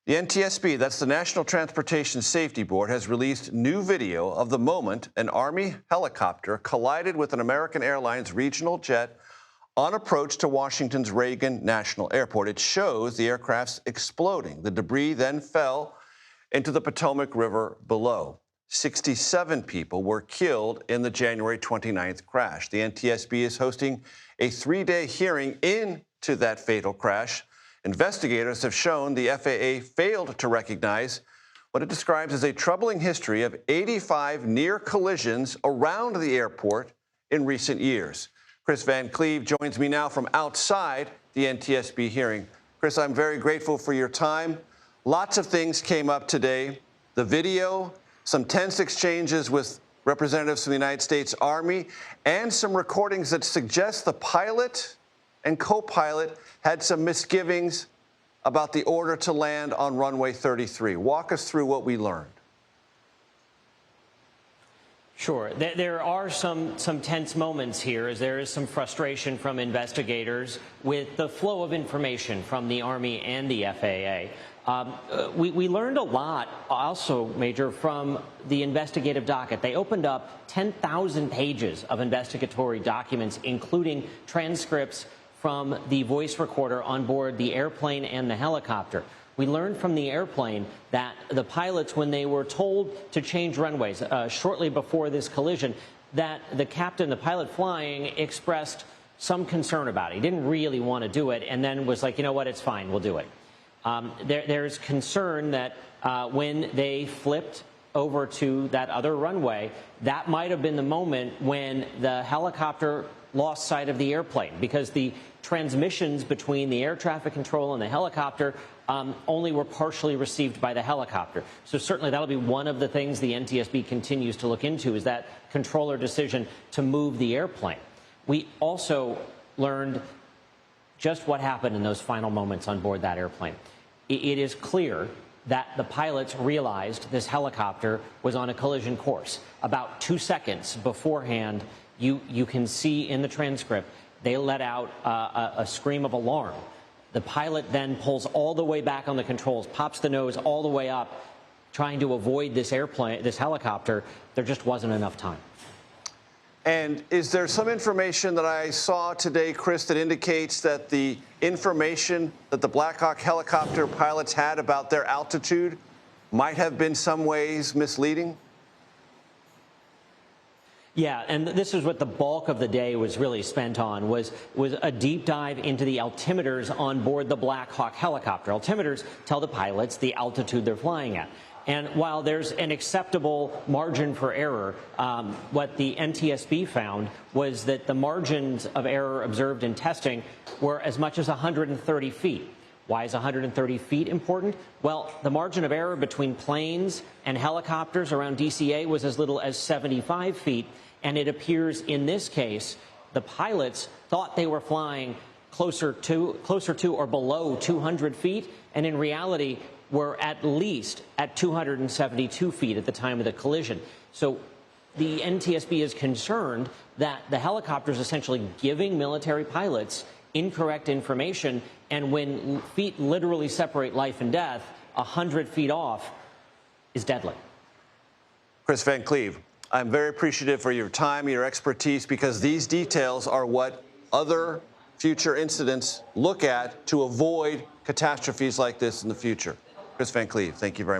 The NTSB, that's the National Transportation Safety Board, has released new video of the moment an Army helicopter collided with an American Airlines regional jet on approach to Washington's Reagan National Airport. It shows the aircraft's exploding. The debris then fell into the Potomac River below. 67 people were killed in the January 29th crash. The NTSB is hosting a 3-day hearing into that fatal crash. Investigators have shown the FAA failed to recognize what it describes as a troubling history of 85 near collisions around the airport in recent years. Kris Van Cleave joins me now from outside the NTSB hearing. Kris, I'm very grateful for your time. Lots of things came up today. The video, some tense exchanges with representatives from the United States Army, and some recordings that suggest the pilot and co-pilot had some misgivings about the order to land on runway 33. Walk us through what we learned. Sure. There are some tense moments here, as there is some frustration from investigators with the flow of information from the Army and the FAA. We learned a lot also, Major, from the investigative docket. They opened up 10,000 pages of investigatory documents, including transcripts from the voice recorder on board the airplane and the helicopter. We learned from the airplane that the pilots, when they were told to change runways shortly before this collision, that the captain, the pilot flying, expressed some concern about it. He didn't really want to do it, and then was like, you know what, it's fine, we'll do it. There's concern that when they flipped over to that other runway, that might have been the moment when the helicopter lost sight of the airplane, because the transmissions between the air traffic control and the helicopter only were partially received by the helicopter. So certainly that'll be one of the things the NTSB continues to look into, is that controller decision to move the airplane. We also learned just what happened in those final moments on board that airplane. It is clear that the pilots realized this helicopter was on a collision course. About 2 seconds beforehand, you can see in the transcript, they let out a scream of alarm. The pilot then pulls all the way back on the controls, pops the nose all the way up, trying to avoid this helicopter. There just wasn't enough time. And is there some information that I saw today, Kris, that indicates that the information that the Black Hawk helicopter pilots had about their altitude might have been some ways misleading? Yeah, and this is what the bulk of the day was really spent on, was a deep dive into the altimeters on board the Black Hawk helicopter. Altimeters tell the pilots the altitude they're flying at. And while there's an acceptable margin for error, what the NTSB found was that the margins of error observed in testing were as much as 130 feet. Why is 130 feet important? Well, the margin of error between planes and helicopters around DCA was as little as 75 feet. And it appears in this case, the pilots thought they were flying closer to or below 200 feet. And in reality, were at least at 272 feet at the time of the collision. So the NTSB is concerned that the helicopter is essentially giving military pilots incorrect information, and when feet literally separate life and death, 100 feet off is deadly. Kris Van Cleave, I'm very appreciative for your time, your expertise, because these details are what other future incidents look at to avoid catastrophes like this in the future. Kris Van Cleave, thank you very much.